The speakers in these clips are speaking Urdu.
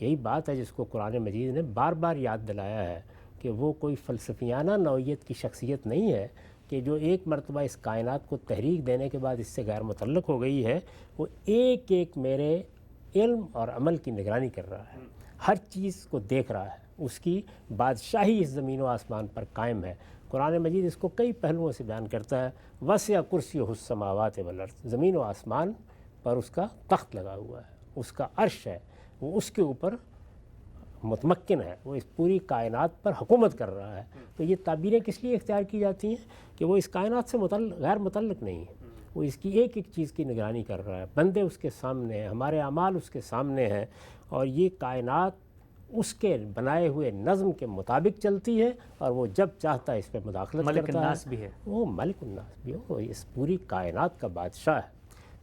یہی بات ہے جس کو قرآن مجید نے بار بار یاد دلایا ہے کہ وہ کوئی فلسفیانہ نوعیت کی شخصیت نہیں ہے کہ جو ایک مرتبہ اس کائنات کو تحریک دینے کے بعد اس سے غیر متعلق ہو گئی ہے، وہ ایک ایک میرے علم اور عمل کی نگرانی کر رہا ہے، ہر چیز کو دیکھ رہا ہے، اس کی بادشاہی اس زمین و آسمان پر قائم ہے۔ قرآن مجید اس کو کئی پہلوؤں سے بیان کرتا ہے، وسع کرسیہ السماوات والارض، زمین و آسمان پر اس کا تخت لگا ہوا ہے، اس کا عرش ہے، وہ اس کے اوپر متمکن ہے، وہ اس پوری کائنات پر حکومت کر رہا ہے۔ تو یہ تعبیریں کس لیے اختیار کی جاتی ہیں کہ وہ اس کائنات سے غیر متعلق نہیں ہے، وہ اس کی ایک ایک چیز کی نگرانی کر رہا ہے، بندے اس کے سامنے ہیں، ہمارے اعمال اس کے سامنے ہیں، اور یہ کائنات اس کے بنائے ہوئے نظم کے مطابق چلتی ہے، اور وہ جب چاہتا ہے اس پہ مداخلت ملک کرتا الناس ہے۔ بھی ہے، وہ ملک الناس بھی ہے، وہ اس پوری کائنات کا بادشاہ ہے۔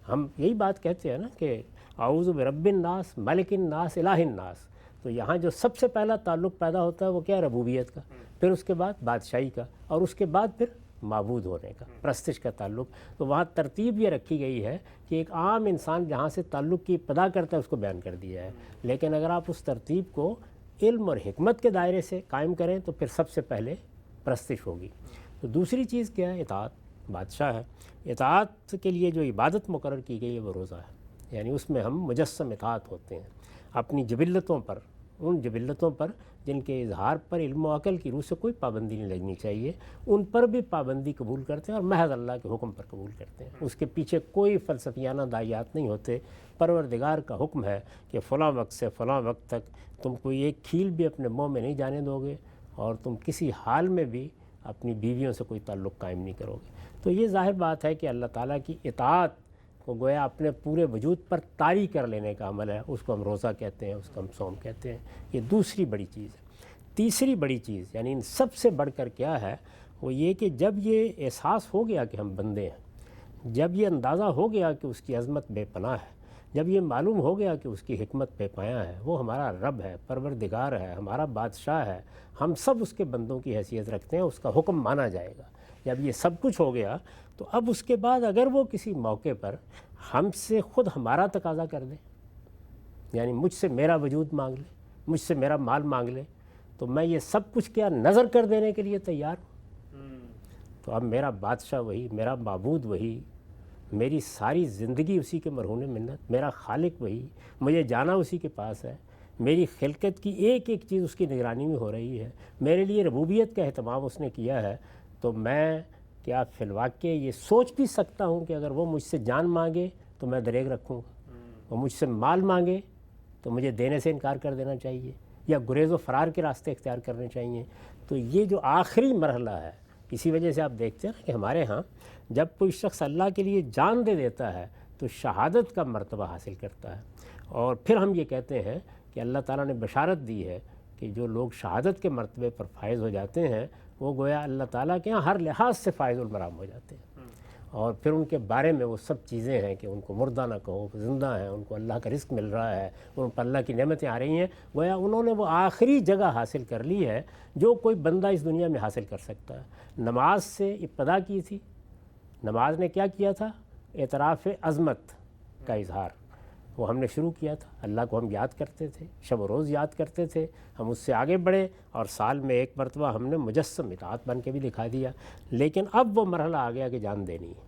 ہم یہی بات کہتے ہیں نا کہ اعوذ برب الناس ملک الناس الہ الناس، تو یہاں جو سب سے پہلا تعلق پیدا ہوتا ہے وہ کیا ہے؟ ربوبیت کا، پھر اس کے بعد بادشاہی کا، اور اس کے بعد پھر معبود ہونے کا، پرستش کا تعلق۔ تو وہاں ترتیب یہ رکھی گئی ہے کہ ایک عام انسان جہاں سے تعلق کی ابتدا کرتا ہے اس کو بیان کر دیا ہے، لیکن اگر آپ اس ترتیب کو علم اور حکمت کے دائرے سے قائم کریں تو پھر سب سے پہلے پرستش ہوگی۔ تو دوسری چیز کیا ہے؟ اطاعت، بادشاہ ہے، اطاعت کے لیے جو عبادت مقرر کی گئی ہے وہ روزہ ہے، یعنی اس میں ہم مجسم اطاعت ہوتے ہیں، اپنی جبلتوں پر، ان جبلتوں پر جن کے اظہار پر علم و عقل کی روح سے کوئی پابندی نہیں لگنی چاہیے، ان پر بھی پابندی قبول کرتے ہیں اور محض اللہ کے حکم پر قبول کرتے ہیں، اس کے پیچھے کوئی فلسفیانہ داعیات نہیں ہوتے۔ پروردگار کا حکم ہے کہ فلاں وقت سے فلاں وقت تک تم کوئی ایک کھیل بھی اپنے منہ میں نہیں جانے دو گے، اور تم کسی حال میں بھی اپنی بیویوں سے کوئی تعلق قائم نہیں کرو گے۔ تو یہ ظاہر بات ہے کہ اللہ تعالیٰ کی اطاعت کو گویا اپنے پورے وجود پر طاری کر لینے کا عمل ہے، اس کو ہم روزہ کہتے ہیں، اس کو ہم صوم کہتے ہیں۔ یہ دوسری بڑی چیز ہے۔ تیسری بڑی چیز یعنی ان سب سے بڑھ کر کیا ہے؟ وہ یہ کہ جب یہ احساس ہو گیا کہ ہم بندے ہیں، جب یہ اندازہ ہو گیا کہ اس کی عظمت بے پناہ ہے، جب یہ معلوم ہو گیا کہ اس کی حکمت بے پایاں ہے، وہ ہمارا رب ہے، پروردگار ہے، ہمارا بادشاہ ہے، ہم سب اس کے بندوں کی حیثیت رکھتے ہیں، اس کا حکم مانا جائے گا۔ جب یہ سب کچھ ہو گیا تو اب اس کے بعد اگر وہ کسی موقع پر ہم سے خود ہمارا تقاضا کر دے، یعنی مجھ سے میرا وجود مانگ لے، مجھ سے میرا مال مانگ لے، تو میں یہ سب کچھ کیا نظر کر دینے کے لیے تیار ہوں۔ تو اب میرا بادشاہ وہی، میرا معبود وہی، میری ساری زندگی اسی کے مرہون منت، میرا خالق وہی، مجھے جانا اسی کے پاس ہے، میری خلقت کی ایک ایک چیز اس کی نگرانی میں ہو رہی ہے، میرے لیے ربوبیت کا اہتمام اس نے کیا ہے۔ تو میں کیا فی الواقع یہ سوچ بھی سکتا ہوں کہ اگر وہ مجھ سے جان مانگے تو میں دریغ رکھوں گا، وہ مجھ سے مال مانگے تو مجھے دینے سے انکار کر دینا چاہیے، یا گریز و فرار کے راستے اختیار کرنے چاہیے۔ تو یہ جو آخری مرحلہ ہے، اسی وجہ سے آپ دیکھتے ہیں کہ ہمارے ہاں جب کوئی شخص اللہ کے لیے جان دے دیتا ہے تو شہادت کا مرتبہ حاصل کرتا ہے، اور پھر ہم یہ کہتے ہیں کہ اللہ تعالیٰ نے بشارت دی ہے کہ جو لوگ شہادت کے مرتبے پر فائز ہو جاتے ہیں وہ گویا اللہ تعالیٰ کے ہاں ہر لحاظ سے فائز المرام ہو جاتے ہیں، اور پھر ان کے بارے میں وہ سب چیزیں ہیں کہ ان کو مردہ نہ کہو، زندہ ہیں، ان کو اللہ کا رزق مل رہا ہے، ان پر اللہ کی نعمتیں آ رہی ہیں، گویا انہوں نے وہ آخری جگہ حاصل کر لی ہے جو کوئی بندہ اس دنیا میں حاصل کر سکتا ہے۔ نماز سے ابتدا کی تھی، نماز نے کیا کیا تھا؟ اعتراف عظمت کا اظہار، وہ ہم نے شروع کیا تھا، اللہ کو ہم یاد کرتے تھے، شب و روز یاد کرتے تھے، ہم اس سے آگے بڑھے اور سال میں ایک مرتبہ ہم نے مجسم اطاعت بن کے بھی دکھا دیا۔ لیکن اب وہ مرحلہ آ گیا کہ جان دینی ہے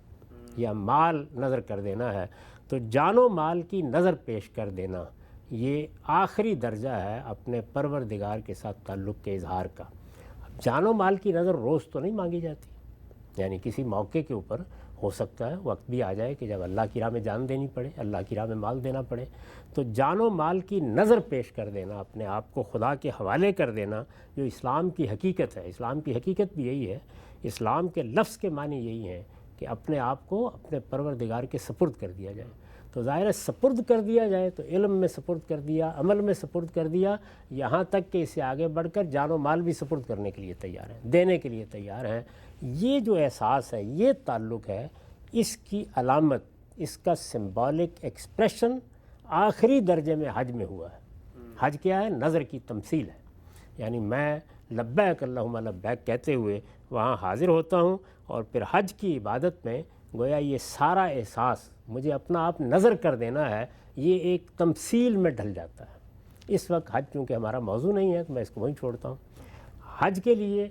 یا مال نظر کر دینا ہے، تو جان و مال کی نظر پیش کر دینا یہ آخری درجہ ہے اپنے پروردگار کے ساتھ تعلق کے اظہار کا۔ جان و مال کی نظر روز تو نہیں مانگی جاتی، یعنی کسی موقع کے اوپر ہو سکتا ہے وقت بھی آ جائے کہ جب اللہ کی راہ میں جان دینی پڑے، اللہ کی راہ میں مال دینا پڑے، تو جان و مال کی نظر پیش کر دینا، اپنے آپ کو خدا کے حوالے کر دینا، جو اسلام کی حقیقت ہے۔ اسلام کی حقیقت بھی یہی ہے، اسلام کے لفظ کے معنی یہی ہیں کہ اپنے آپ کو اپنے پروردگار کے سپرد کر دیا جائے۔ تو ظاہر ہے سپرد کر دیا جائے تو علم میں سپرد کر دیا، عمل میں سپرد کر دیا، یہاں تک کہ اسے آگے بڑھ کر جان و مال بھی سپرد کرنے کے لیے تیار ہیں، دینے کے لیے تیار ہیں۔ یہ جو احساس ہے، یہ تعلق ہے، اس کی علامت، اس کا سمبولک ایکسپریشن آخری درجے میں حج میں ہوا ہے۔ حج کیا ہے؟ نظر کی تمثیل ہے، یعنی میں لبیک اللہم لبیک کہتے ہوئے وہاں حاضر ہوتا ہوں، اور پھر حج کی عبادت میں گویا یہ سارا احساس، مجھے اپنا آپ نظر کر دینا ہے، یہ ایک تمثیل میں ڈھل جاتا ہے۔ اس وقت حج چونکہ ہمارا موضوع نہیں ہے تو میں اس کو وہیں چھوڑتا ہوں۔ حج کے لیے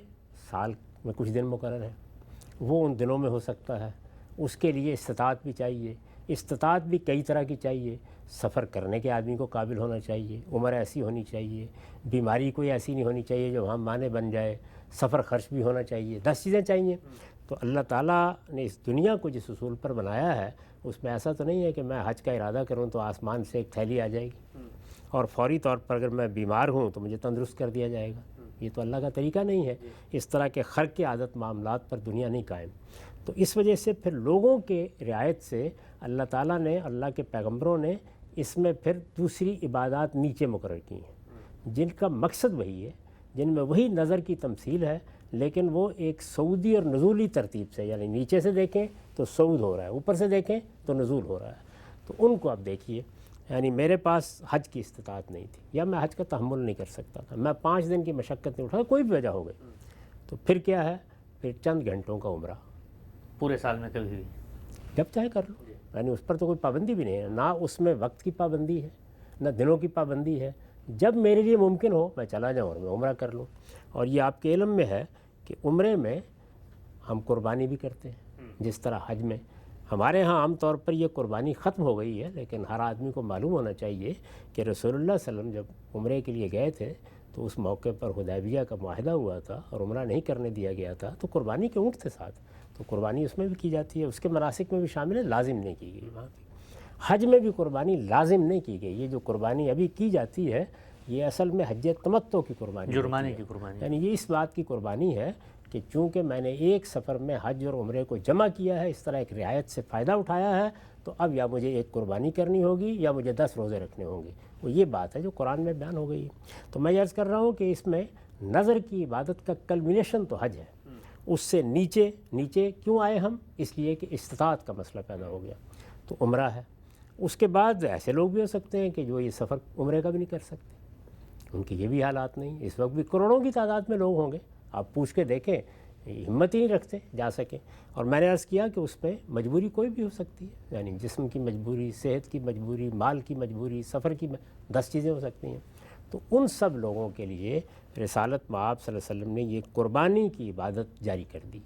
سال میں کچھ دن مقرر ہے، وہ ان دنوں میں ہو سکتا ہے، اس کے لیے استطاعت بھی چاہیے، استطاعت بھی کئی طرح کی چاہیے۔ سفر کرنے کے آدمی کو قابل ہونا چاہیے، عمر ایسی ہونی چاہیے، بیماری کوئی ایسی نہیں ہونی چاہیے جو وہاں مانع بن جائے، سفر خرچ بھی ہونا چاہیے، 10 چیزیں چاہیے۔ تو اللہ تعالیٰ نے اس دنیا کو جس اصول پر بنایا ہے اس میں ایسا تو نہیں ہے کہ میں حج کا ارادہ کروں تو آسمان سے ایک تھیلی آ جائے گی اور فوری طور پر اگر میں بیمار ہوں تو مجھے تندرست کر دیا جائے گا۔ یہ تو اللہ کا طریقہ نہیں ہے، اس طرح کے خرق کی عادت معاملات پر دنیا نہیں قائم۔ تو اس وجہ سے پھر لوگوں کے رعایت سے اللہ تعالیٰ نے، اللہ کے پیغمبروں نے اس میں پھر دوسری عبادات نیچے مقرر کی ہیں جن کا مقصد وہی ہے، جن میں وہی نظر کی تمثیل ہے، لیکن وہ ایک صعودی اور نزولی ترتیب سے، یعنی نیچے سے دیکھیں تو صعود ہو رہا ہے، اوپر سے دیکھیں تو نزول ہو رہا ہے۔ تو ان کو آپ دیکھیے، یعنی میرے پاس حج کی استطاعت نہیں تھی یا میں حج کا تحمل نہیں کر سکتا تھا، میں 5 دن کی مشقت نہیں اٹھا، کوئی بھی وجہ ہو گئی، تو پھر کیا ہے، پھر چند گھنٹوں کا عمرہ پورے سال میں کبھی بھی جب چاہے کر لو، یعنی اس پر تو کوئی پابندی بھی نہیں ہے، نہ اس میں وقت کی پابندی ہے نہ دنوں کی پابندی ہے، جب میرے لیے ممکن ہو میں چلا جاؤں اور میں عمرہ کر لوں۔ اور یہ آپ کے علم میں ہے کہ عمرے میں ہم قربانی بھی کرتے ہیں، جس طرح حج میں ہمارے ہاں عام طور پر یہ قربانی ختم ہو گئی ہے، لیکن ہر آدمی کو معلوم ہونا چاہیے کہ رسول اللہ صلی اللہ علیہ وسلم جب عمرے کے لیے گئے تھے تو اس موقع پر حدیبیہ کا معاہدہ ہوا تھا اور عمرہ نہیں کرنے دیا گیا تھا، تو قربانی کے اونٹ تھے ساتھ، تو قربانی اس میں بھی کی جاتی ہے، اس کے مناسک میں بھی شامل ہے، لازم نہیں کی گئی وہاں پہ۔ حج میں بھی قربانی لازم نہیں کی گئی، یہ جو قربانی ابھی کی جاتی ہے یہ اصل میں حج تمتع کی قربانی، جرمانے کی قربانی، یعنی یہ اس بات کی قربانی ہے کہ چونکہ میں نے ایک سفر میں حج اور عمرے کو جمع کیا ہے، اس طرح ایک رعایت سے فائدہ اٹھایا ہے، تو اب یا مجھے ایک قربانی کرنی ہوگی یا مجھے 10 روزے رکھنے ہوں گے، وہ یہ بات ہے جو قرآن میں بیان ہو گئی ہے۔ تو میں عرض کر رہا ہوں کہ اس میں نظر کی عبادت کا کلمینیشن تو حج ہے، اس سے نیچے کیوں آئے ہم؟ اس لیے کہ استطاعت کا مسئلہ پیدا ہو گیا، تو عمرہ ہے۔ اس کے بعد ایسے لوگ بھی ہو سکتے ہیں کہ جو یہ سفر عمرے کا بھی نہیں کر سکتے، ان کے یہ بھی حالات نہیں، اس وقت بھی کروڑوں کی تعداد میں لوگ ہوں گے، آپ پوچھ کے دیکھیں ہمت ہی نہیں رکھتے جا سکیں۔ اور میں نے عرض کیا کہ اس پہ مجبوری کوئی بھی ہو سکتی ہے، یعنی جسم کی مجبوری، صحت کی مجبوری، مال کی مجبوری، سفر کی 10 چیزیں ہو سکتی ہیں۔ تو ان سب لوگوں کے لیے رسالت مآب صلی اللہ علیہ وسلم نے یہ قربانی کی عبادت جاری کر دی۔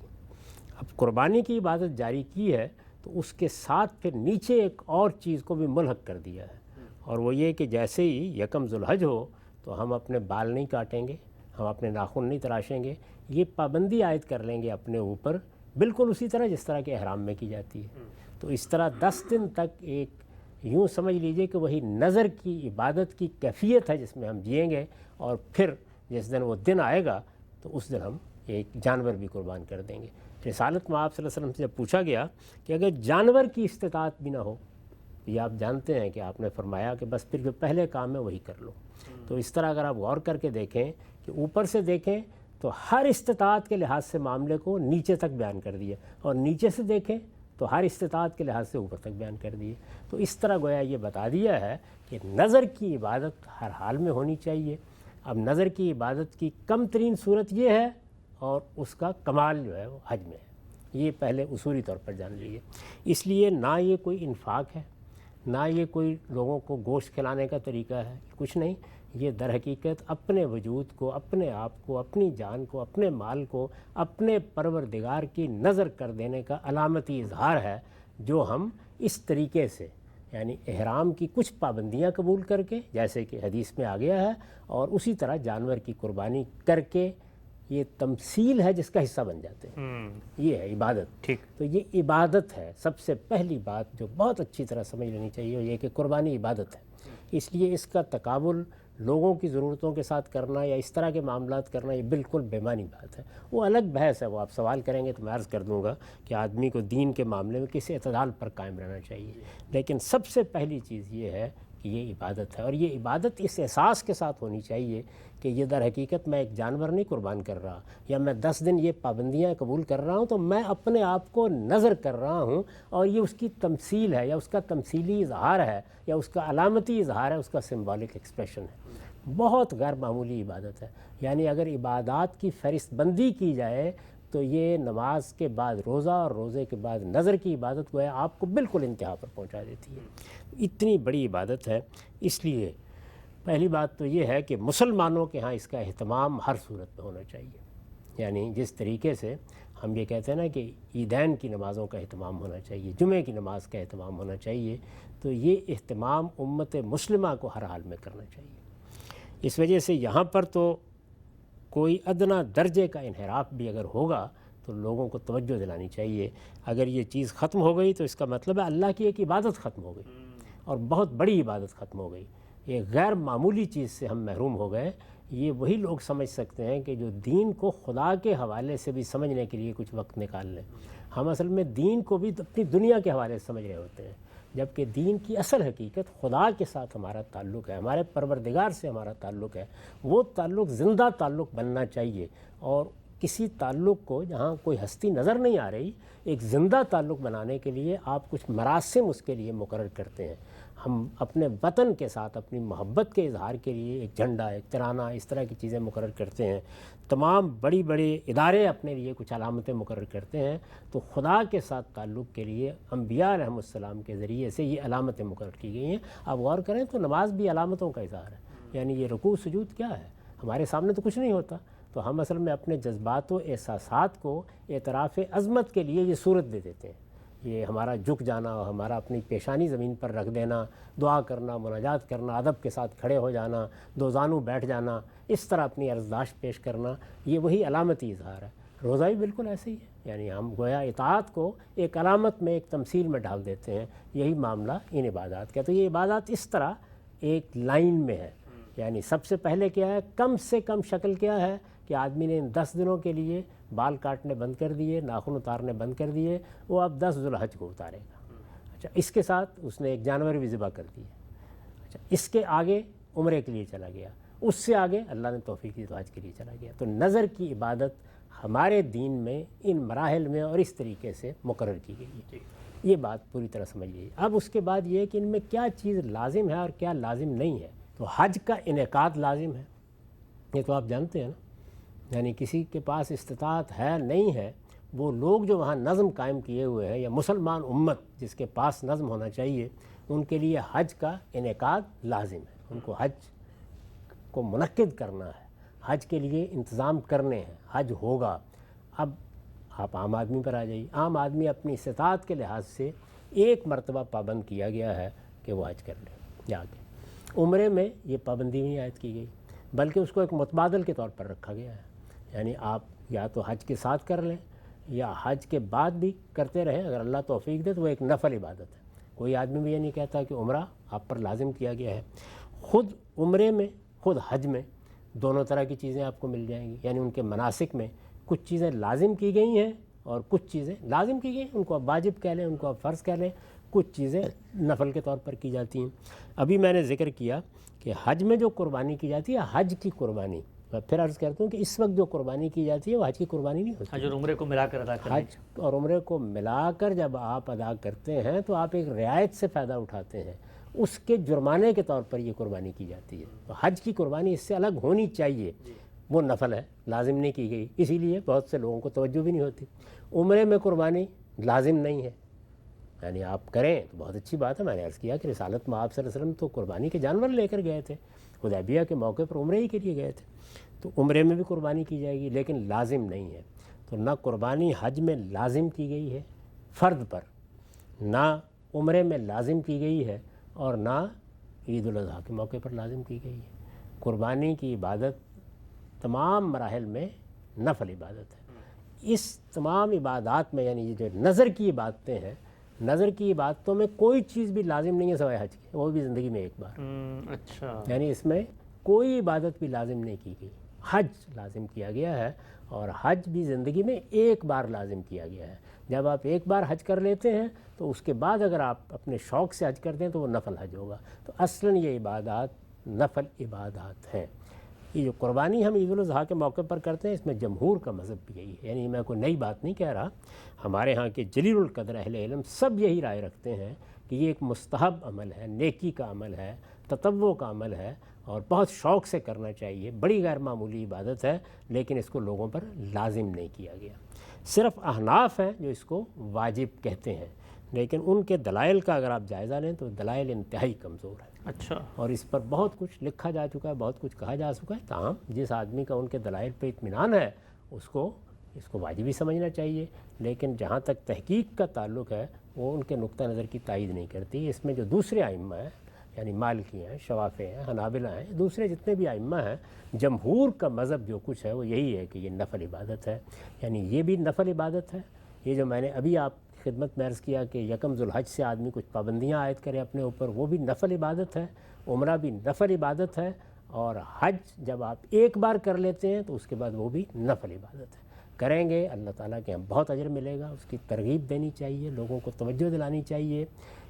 اب قربانی کی عبادت جاری کی ہے تو اس کے ساتھ پھر نیچے ایک اور چیز کو بھی ملحق کر دیا ہے، اور وہ یہ کہ جیسے ہی یکم ذوالحج ہو تو ہم اپنے بال نہیں کاٹیں گے، ہم اپنے ناخن نہیں تراشیں گے، یہ پابندی عائد کر لیں گے اپنے اوپر، بالکل اسی طرح جس طرح کہ احرام میں کی جاتی ہے۔ تو اس طرح 10 دن تک ایک یوں سمجھ لیجئے کہ وہی نظر کی عبادت کی کیفیت ہے جس میں ہم جئیں گے، اور پھر جس دن وہ دن آئے گا تو اس دن ہم ایک جانور بھی قربان کر دیں گے۔ رسالت مآب صلی اللہ علیہ وسلم سے جب پوچھا گیا کہ اگر جانور کی استطاعت بھی نہ ہو، یہ آپ جانتے ہیں کہ آپ نے فرمایا کہ بس پھر جو پہلے کام ہے وہی کر لو۔ تو اس طرح اگر آپ غور کر کے دیکھیں کہ اوپر سے دیکھیں تو ہر استطاعت کے لحاظ سے معاملے کو نیچے تک بیان کر دیا، اور نیچے سے دیکھیں تو ہر استطاعت کے لحاظ سے اوپر تک بیان کر دیے۔ تو اس طرح گویا یہ بتا دیا ہے کہ نظر کی عبادت ہر حال میں ہونی چاہیے۔ اب نظر کی عبادت کی کم ترین صورت یہ ہے، اور اس کا کمال جو ہے وہ حج میں ہے، یہ پہلے اصولی طور پر جان لیجیے۔ اس لیے نہ یہ کوئی انفاق ہے، نہ یہ کوئی لوگوں کو گوشت کھلانے کا طریقہ ہے، کچھ نہیں، یہ در حقیقت اپنے وجود کو، اپنے آپ کو، اپنی جان کو، اپنے مال کو اپنے پروردگار کی نظر کر دینے کا علامتی اظہار ہے، جو ہم اس طریقے سے، یعنی احرام کی کچھ پابندیاں قبول کر کے، جیسے کہ حدیث میں آ گیا ہے، اور اسی طرح جانور کی قربانی کر کے، یہ تمثیل ہے جس کا حصہ بن جاتے ہیں، یہ ہے عبادت۔ ٹھیک، تو یہ عبادت ہے۔ سب سے پہلی بات جو بہت اچھی طرح سمجھ لینی چاہیے وہ یہ کہ قربانی عبادت ہے، اس لیے اس کا تقابل لوگوں کی ضرورتوں کے ساتھ کرنا یا اس طرح کے معاملات کرنا یہ بالکل بے معنی بات ہے، وہ الگ بحث ہے، وہ آپ سوال کریں گے تو میں عرض کر دوں گا کہ آدمی کو دین کے معاملے میں کسی اعتدال پر قائم رہنا چاہیے، لیکن سب سے پہلی چیز یہ ہے کہ یہ عبادت ہے، اور یہ عبادت اس احساس کے ساتھ ہونی چاہیے کہ یہ در حقیقت میں ایک جانور نہیں قربان کر رہا، یا میں 10 دن یہ پابندیاں قبول کر رہا ہوں تو میں اپنے آپ کو نظر کر رہا ہوں، اور یہ اس کی تمثیل ہے، یا اس کا تمثیلی اظہار ہے، یا اس کا علامتی اظہار ہے، اس کا سمبولک ایکسپریشن ہے۔ بہت غیر معمولی عبادت ہے، یعنی اگر عبادات کی فہرست بندی کی جائے تو یہ نماز کے بعد روزہ اور روزے کے بعد نظر کی عبادت کو ہے آپ کو بالکل انتہا پر پہنچا دیتی ہے، اتنی بڑی عبادت ہے۔ اس لیے پہلی بات تو یہ ہے کہ مسلمانوں کے ہاں اس کا اہتمام ہر صورت میں ہونا چاہیے، یعنی جس طریقے سے ہم یہ کہتے ہیں نا کہ عیدین کی نمازوں کا اہتمام ہونا چاہیے، جمعہ کی نماز کا اہتمام ہونا چاہیے، تو یہ اہتمام امت مسلمہ کو ہر حال میں کرنا چاہیے۔ اس وجہ سے یہاں پر تو کوئی ادنا درجے کا انحراف بھی اگر ہوگا تو لوگوں کو توجہ دلانی چاہیے۔ اگر یہ چیز ختم ہو گئی تو اس کا مطلب ہے اللہ کی ایک عبادت ختم ہو گئی، اور بہت بڑی عبادت ختم ہو گئی، ایک غیر معمولی چیز سے ہم محروم ہو گئے۔ یہ وہی لوگ سمجھ سکتے ہیں کہ جو دین کو خدا کے حوالے سے بھی سمجھنے کے لیے کچھ وقت نکال لیں۔ ہم اصل میں دین کو بھی اپنی دنیا کے حوالے سے سمجھ رہے ہوتے ہیں، جبکہ دین کی اصل حقیقت خدا کے ساتھ ہمارا تعلق ہے، ہمارے پروردگار سے ہمارا تعلق ہے۔ وہ تعلق زندہ تعلق بننا چاہیے، اور کسی تعلق کو جہاں کوئی ہستی نظر نہیں آ رہی، ایک زندہ تعلق بنانے کے لیے آپ کچھ مراسم اس کے لیے مقرر کرتے ہیں۔ ہم اپنے وطن کے ساتھ اپنی محبت کے اظہار کے لیے ایک جھنڈا، ایک ترانہ، اس طرح کی چیزیں مقرر کرتے ہیں۔ تمام بڑی بڑے ادارے اپنے لیے کچھ علامتیں مقرر کرتے ہیں، تو خدا کے ساتھ تعلق کے لیے انبیاء علیہم السلام کے ذریعے سے یہ علامتیں مقرر کی گئی ہیں۔ آپ غور کریں تو نماز بھی علامتوں کا اظہار ہے، یعنی یہ رکوع سجود کیا ہے؟ ہمارے سامنے تو کچھ نہیں ہوتا، تو ہم اصل میں اپنے جذبات و احساسات کو اعتراف عظمت کے لیے یہ صورت دے دیتے ہیں۔ یہ ہمارا جھک جانا، ہمارا اپنی پیشانی زمین پر رکھ دینا، دعا کرنا، مناجات کرنا، ادب کے ساتھ کھڑے ہو جانا، دو زانو بیٹھ جانا، اس طرح اپنی عرضداشت پیش کرنا، یہ وہی علامتی اظہار ہے۔ روزہ بھی بالکل ایسے ہی ہے، یعنی ہم گویا اطاعت کو ایک علامت میں، ایک تمثیل میں ڈال دیتے ہیں۔ یہی معاملہ ان عبادات کا، تو یہ عبادات اس طرح ایک لائن میں ہے، یعنی سب سے پہلے کیا ہے، کم سے کم شکل کیا ہے کہ آدمی نے ان 10 دنوں کے لیے بال کاٹنے بند کر دیے، ناخن اتارنے بند کر دیے، وہ اب 10 ذوالحج کو اتارے گا۔ اچھا، اس کے ساتھ اس نے ایک جانور بھی ذبح کر دیے۔ اچھا، اس کے آگے عمرے کے لیے چلا گیا، اس سے آگے اللہ نے توفیق دی تو حج کے لیے چلا گیا۔ تو نظر کی عبادت ہمارے دین میں ان مراحل میں اور اس طریقے سے مقرر کی گئی ہے۔ یہ بات پوری طرح سمجھ لیجیے۔ اب اس کے بعد یہ کہ ان میں کیا چیز لازم ہے اور کیا لازم نہیں ہے۔ تو حج کا انعقاد لازم ہے، یہ تو آپ جانتے ہیں نا، یعنی کسی کے پاس استطاعت ہے نہیں ہے، وہ لوگ جو وہاں نظم قائم کیے ہوئے ہیں، یا مسلمان امت جس کے پاس نظم ہونا چاہیے، ان کے لیے حج کا انعقاد لازم ہے۔ ان کو حج کو منعقد کرنا ہے، حج کے لیے انتظام کرنے ہیں، حج ہوگا۔ اب آپ عام آدمی پر آ جائیے، عام آدمی اپنی استطاعت کے لحاظ سے ایک مرتبہ پابند کیا گیا ہے کہ وہ حج کر لے جا کے۔ عمرے میں یہ پابندی نہیں عائد کی گئی، بلکہ اس کو ایک متبادل کے طور پر رکھا گیا ہے، یعنی آپ یا تو حج کے ساتھ کر لیں یا حج کے بعد بھی کرتے رہیں، اگر اللہ توفیق دے تو وہ ایک نفل عبادت ہے۔ کوئی آدمی بھی یہ نہیں کہتا کہ عمرہ آپ پر لازم کیا گیا ہے۔ خود عمرے میں، خود حج میں دونوں طرح کی چیزیں آپ کو مل جائیں گی، یعنی ان کے مناسک میں کچھ چیزیں لازم کی گئی ہیں اور کچھ چیزیں لازم کی گئی ہیں، ان کو آپ واجب کہہ لیں، ان کو آپ فرض کہہ لیں، کچھ چیزیں نفل کے طور پر کی جاتی ہیں۔ ابھی میں نے ذکر کیا کہ حج میں جو قربانی کی جاتی ہے، حج کی قربانی، میں پھر عرض کرتا ہوں کہ اس وقت جو قربانی کی جاتی ہے وہ حج کی قربانی نہیں ہوتی۔ حج اور عمرے کو ملا کر ادا کرنا، حج اور عمرے کو ملا کر جب آپ ادا کرتے ہیں تو آپ ایک رعایت سے فائدہ اٹھاتے ہیں، اس کے جرمانے کے طور پر یہ قربانی کی جاتی ہے۔ تو حج کی قربانی اس سے الگ ہونی چاہیے، وہ نفل ہے، لازم نہیں کی گئی، اسی لیے بہت سے لوگوں کو توجہ بھی نہیں ہوتی۔ عمرے میں قربانی لازم نہیں ہے، یعنی آپ کریں تو بہت اچھی بات ہے۔ میں نے عرض کیا کہ رسالت میں آپ صلی اللہ علیہ وسلم تو قربانی کے جانور لے کر گئے تھے، حدیبیہ کے موقع پر عمرے ہی کے لیے گئے تھے، تو عمرے میں بھی قربانی کی جائے گی، لیکن لازم نہیں ہے۔ تو نہ قربانی حج میں لازم کی گئی ہے فرد پر، نہ عمرے میں لازم کی گئی ہے، اور نہ عید الاضحیٰ کے موقع پر لازم کی گئی ہے۔ قربانی کی عبادت تمام مراحل میں نفل عبادت ہے۔ اس تمام عبادات میں، یعنی یہ جو نظر کی عبادتیں ہیں، نظر کی عبادتوں میں کوئی چیز بھی لازم نہیں ہے سوائے حج کی، وہ بھی زندگی میں ایک بار۔ اچھا، یعنی اس میں کوئی عبادت بھی لازم نہیں کی گئی، حج لازم کیا گیا ہے، اور حج بھی زندگی میں ایک بار لازم کیا گیا ہے۔ جب آپ ایک بار حج کر لیتے ہیں تو اس کے بعد اگر آپ اپنے شوق سے حج کرتے ہیں تو وہ نفل حج ہوگا۔ تو اصلاً یہ عبادات نفل عبادات ہیں۔ یہ جو قربانی ہم عید الاضحیٰ کے موقع پر کرتے ہیں، اس میں جمہور کا مذہب بھی یہی ہے، یعنی میں کوئی نئی بات نہیں کہہ رہا، ہمارے ہاں کے جلیل القدر اہل علم سب یہی رائے رکھتے ہیں کہ یہ ایک مستحب عمل ہے، نیکی کا عمل ہے، تطوع کا عمل ہے، اور بہت شوق سے کرنا چاہیے، بڑی غیر معمولی عبادت ہے، لیکن اس کو لوگوں پر لازم نہیں کیا گیا۔ صرف احناف ہیں جو اس کو واجب کہتے ہیں، لیکن ان کے دلائل کا اگر آپ جائزہ لیں تو دلائل انتہائی کمزور ہیں. اچھا. اور اس پر بہت کچھ لکھا جا چکا ہے, بہت کچھ کہا جا چکا ہے. تاہم جس آدمی کا ان کے دلائل پہ اطمینان ہے اس کو واجب ہی سمجھنا چاہیے. لیکن جہاں تک تحقیق کا تعلق ہے وہ ان کے نقطہ نظر کی تائید نہیں کرتی. اس میں جو دوسرے ائمہ ہیں, یعنی مالکی ہیں, شوافی ہیں, حنابلہ ہیں, دوسرے جتنے بھی ائمہ ہیں, جمہور کا مذہب جو کچھ ہے وہ یہی ہے کہ یہ نفل عبادت ہے. یعنی یہ بھی نفل عبادت ہے. یہ جو میں نے ابھی آپ خدمت میں عرض کیا کہ یکم ذوالحج سے آدمی کچھ پابندیاں عائد کرے اپنے اوپر, وہ بھی نفل عبادت ہے. عمرہ بھی نفل عبادت ہے. اور حج جب آپ ایک بار کر لیتے ہیں تو اس کے بعد وہ بھی نفل عبادت ہے. کریں گے اللہ تعالیٰ کے ہم بہت اجر ملے گا. اس کی ترغیب دینی چاہیے, لوگوں کو توجہ دلانی چاہیے.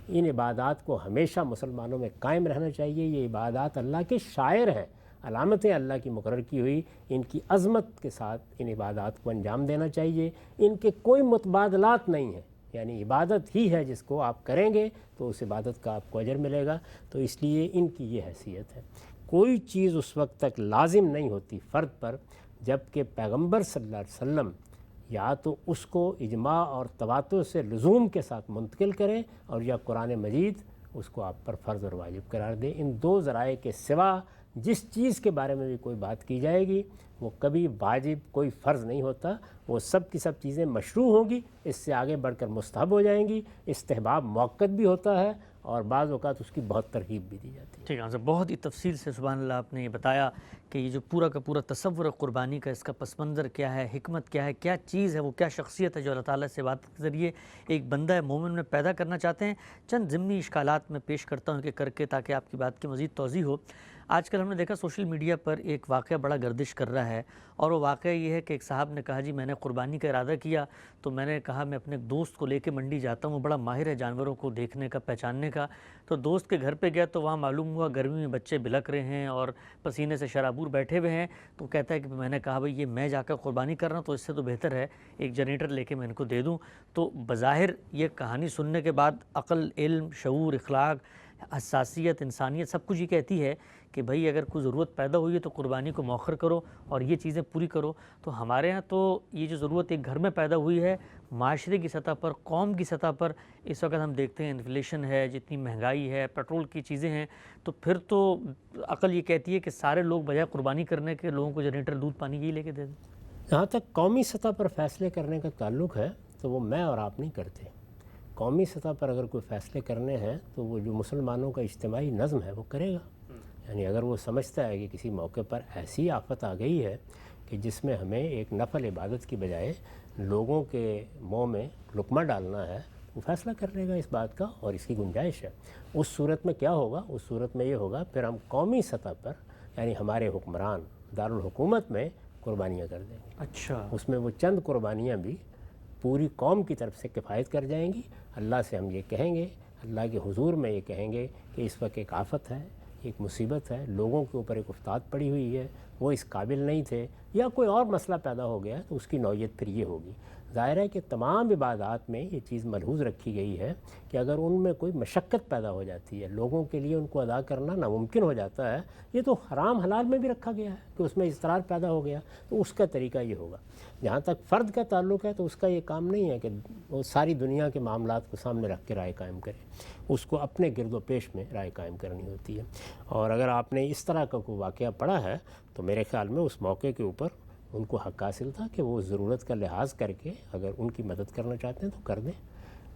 ان عبادات کو ہمیشہ مسلمانوں میں قائم رہنا چاہیے. یہ عبادات اللہ کے شاعر ہیں, علامتیں اللہ کی مقرر کی ہوئی. ان کی عظمت کے ساتھ ان عبادات کو انجام دینا چاہیے. ان کے کوئی متبادلات نہیں ہیں. یعنی عبادت ہی ہے جس کو آپ کریں گے تو اس عبادت کا آپ کو اجر ملے گا. تو اس لیے ان کی یہ حیثیت ہے. کوئی چیز اس وقت تک لازم نہیں ہوتی فرد پر جب کہ پیغمبر صلی اللہ علیہ وسلم یا تو اس کو اجماع اور تواتر سے لزوم کے ساتھ منتقل کریں, اور یا قرآن مجید اس کو آپ پر فرض اور واجب قرار دے. ان دو ذرائع کے سوا جس چیز کے بارے میں بھی کوئی بات کی جائے گی وہ کبھی واجب کوئی فرض نہیں ہوتا. وہ سب کی سب چیزیں مشروع ہوں گی, اس سے آگے بڑھ کر مستحب ہو جائیں گی. استحباب موقت بھی ہوتا ہے اور بعض اوقات اس کی بہت ترغیب بھی دی جاتی ہے. ٹھیک ہے. بہت ہی تفصیل سے سبحان اللہ آپ نے یہ بتایا کہ یہ جو پورا کا پورا تصور ہے قربانی کا, اس کا پس منظر کیا ہے, حکمت کیا ہے, کیا چیز ہے, وہ کیا شخصیت ہے جو اللہ تعالیٰ سے بات کے ذریعے ایک بندہ مومن میں پیدا کرنا چاہتے ہیں. چند ضمنی اشکالات میں پیش کرتا ہوں کہ کر کے تاکہ آپ کی بات کی مزید توضیح ہو. آج کل ہم نے دیکھا سوشل میڈیا پر ایک واقعہ بڑا گردش کر رہا ہے, اور وہ واقعہ یہ ہے کہ ایک صاحب نے کہا جی میں نے قربانی کا ارادہ کیا تو میں نے کہا میں اپنے دوست کو لے کے منڈی جاتا ہوں, وہ بڑا ماہر ہے جانوروں کو دیکھنے کا, پہچاننے کا. تو دوست کے گھر پہ گیا تو وہاں معلوم ہوا گرمی میں بچے بلک رہے ہیں اور پسینے سے شرابور بیٹھے ہوئے ہیں. تو کہتا ہے کہ میں نے کہا بھئی یہ میں جا کر قربانی کر رہا ہوں تو اس سے تو بہتر ہے ایک جنریٹر لے کے میں ان کو دے دوں. تو بظاہر یہ کہانی سننے کے بعد عقل, علم, شعور, اخلاق, حساسیت, انسانیت سب کچھ یہ کہتی ہے کہ بھئی اگر کوئی ضرورت پیدا ہوئی ہے تو قربانی کو مؤخر کرو اور یہ چیزیں پوری کرو. تو ہمارے ہاں تو یہ جو ضرورت ایک گھر میں پیدا ہوئی ہے, معاشرے کی سطح پر, قوم کی سطح پر اس وقت ہم دیکھتے ہیں انفلیشن ہے, جتنی مہنگائی ہے, پیٹرول کی چیزیں ہیں, تو پھر تو عقل یہ کہتی ہے کہ سارے لوگ بجائے قربانی کرنے کے لوگوں کو جنریٹر, دودھ, پانی یہی لے کے دے دیں. جہاں تک قومی سطح پر فیصلے کرنے کا تعلق ہے تو وہ میں اور آپ نہیں کرتے. قومی سطح پر اگر کوئی فیصلے کرنے ہیں تو وہ جو مسلمانوں کا اجتماعی نظم ہے وہ کرے گا. یعنی اگر وہ سمجھتا ہے کہ کسی موقع پر ایسی آفت آ گئی ہے کہ جس میں ہمیں ایک نفل عبادت کی بجائے لوگوں کے منہ میں لقمہ ڈالنا ہے, وہ فیصلہ کر لے گا اس بات کا, اور اس کی گنجائش ہے. اس صورت میں کیا ہوگا, اس صورت میں یہ ہوگا پھر ہم قومی سطح پر یعنی ہمارے حکمران دارالحکومت میں قربانیاں کر دیں گے. اچھا. اس میں وہ چند قربانیاں بھی پوری قوم کی طرف سے کفایت کر جائیں گی. اللہ سے ہم یہ کہیں گے, اللہ کے حضور میں یہ کہیں گے کہ اس وقت ایک آفت ہے, ایک مصیبت ہے, لوگوں کے اوپر ایک افتاد پڑی ہوئی ہے, وہ اس قابل نہیں تھے, یا کوئی اور مسئلہ پیدا ہو گیا تو اس کی نوعیت پھر یہ ہوگی. ظاہر ہے کہ تمام عبادات میں یہ چیز ملحوظ رکھی گئی ہے کہ اگر ان میں کوئی مشقت پیدا ہو جاتی ہے, لوگوں کے لیے ان کو ادا کرنا ناممکن ہو جاتا ہے, یہ تو حرام حلال میں بھی رکھا گیا ہے کہ اس میں اضطرار پیدا ہو گیا, تو اس کا طریقہ یہ ہوگا. جہاں تک فرد کا تعلق ہے تو اس کا یہ کام نہیں ہے کہ وہ ساری دنیا کے معاملات کو سامنے رکھ کے رائے قائم کرے, اس کو اپنے گرد و پیش میں رائے قائم کرنی ہوتی ہے. اور اگر آپ نے اس طرح کا کوئی واقعہ پڑھا ہے تو میرے خیال میں اس موقع کے اوپر ان کو حق حاصل تھا کہ وہ ضرورت کا لحاظ کر کے اگر ان کی مدد کرنا چاہتے ہیں تو کر دیں.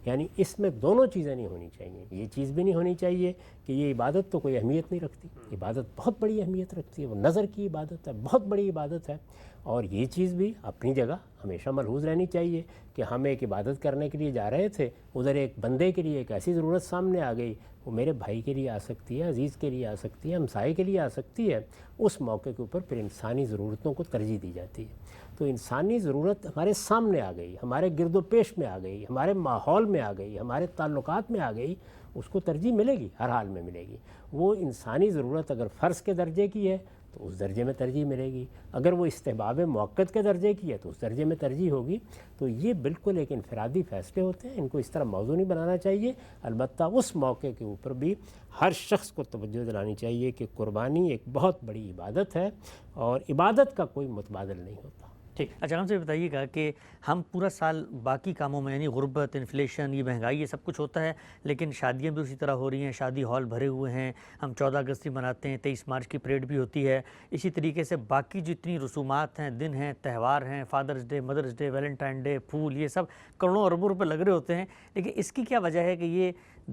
یعنی اس میں دونوں چیزیں نہیں ہونی چاہیے. یہ چیز بھی نہیں ہونی چاہیے کہ یہ عبادت تو کوئی اہمیت نہیں رکھتی, عبادت بہت بڑی اہمیت رکھتی ہے, وہ نظر کی عبادت ہے, بہت بڑی عبادت ہے. اور یہ چیز بھی اپنی جگہ ہمیشہ ملحوظ رہنی چاہیے کہ ہم ایک عبادت کرنے کے لیے جا رہے تھے, ادھر ایک بندے کے لیے ایک ایسی ضرورت سامنے آ گئی, وہ میرے بھائی کے لیے آ سکتی ہے, عزیز کے لیے آ سکتی ہے, ہمسائے کے لیے آ سکتی ہے. اس موقع کے اوپر پھر انسانی ضرورتوں کو ترجیح دی جاتی ہے. تو انسانی ضرورت ہمارے سامنے آ گئی, ہمارے گرد و پیش میں آ گئی, ہمارے ماحول میں آ گئی, ہمارے تعلقات میں آ گئی, اس کو ترجیح ملے گی, ہر حال میں ملے گی. وہ انسانی ضرورت اگر فرض کے درجے کی ہے تو اس درجے میں ترجیح ملے گی, اگر وہ استحباب موقت کے درجے کی ہے تو اس درجے میں ترجیح ہوگی. تو یہ بالکل ایک انفرادی فیصلے ہوتے ہیں, ان کو اس طرح موضوع نہیں بنانا چاہیے. البتہ اس موقع کے اوپر بھی ہر شخص کو توجہ دلانی چاہیے کہ قربانی ایک بہت بڑی عبادت ہے اور عبادت کا کوئی متبادل نہیں ہوتا. ٹھیک. اچھا ہم سے بتائیے گا کہ ہم پورا سال باقی کاموں میں یعنی غربت، انفلیشن، یہ مہنگائی، یہ سب کچھ ہوتا ہے، لیکن شادیاں بھی اسی طرح ہو رہی ہیں، شادی ہال بھرے ہوئے ہیں، ہم 14 اگست بھی مناتے ہیں، 23 مارچ کی پریڈ بھی ہوتی ہے، اسی طریقے سے باقی جتنی رسومات ہیں، دن ہیں، تہوار ہیں، Father's Day, Mother's Day, Valentine Day, پھول، یہ سب کروڑوں اربوں روپے لگ رہے ہوتے ہیں، لیکن اس کی کیا وجہ ہے کہ یہ